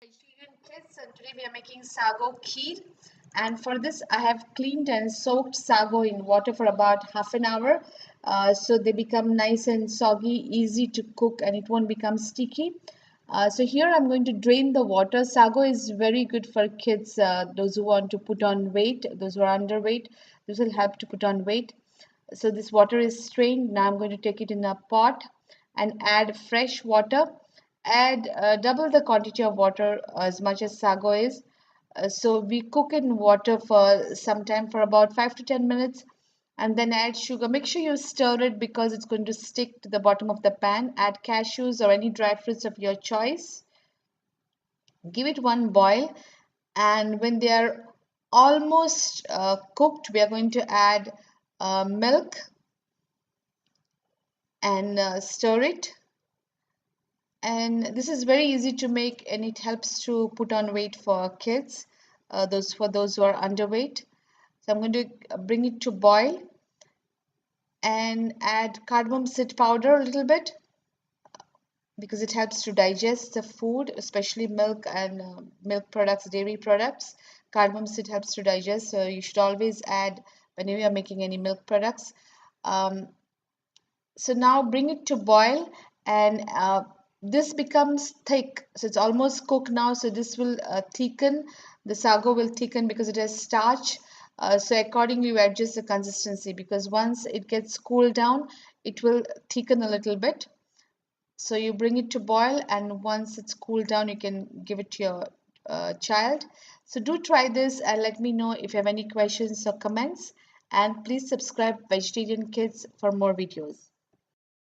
Vegetarian kids, and today we are making sago kheer. And for this, I have cleaned and soaked sago in water for about half an hour, so they become nice and soggy, easy to cook, and it won't become sticky. So here I'm going to drain the water. Sago is very good for kids, those who want to put on weight, those who are underweight. This will help to put on weight. So this water is strained. Now I'm going to take it in a pot and add fresh water. Add double the quantity of water as much as sago is. So we cook in water for some time, for about 5 to 10 minutes, and then add sugar. Make sure you stir it because it's going to stick to the bottom of the pan. Add cashews or any dry fruits of your choice. Give it one boil, and when they are almost cooked, we are going to add milk and stir it. And this is very easy to make, and it helps to put on weight for kids, those who are underweight. So I'm going to bring it to boil and add cardamom seed powder a little bit because it helps to digest the food, especially milk and milk products, dairy products. Cardamom seed helps to digest, so you should always add whenever you're making any milk products. um, so now bring it to boil, and this becomes thick, so it's almost cooked now, so this will thicken. The sago will thicken because it has starch. So accordingly you adjust the consistency, because once it gets cooled down it will thicken a little bit. So you bring it to boil, and once it's cooled down you can give it to your child. So do try this and let me know if you have any questions or comments, and please subscribe Vegetarian Kids for more videos.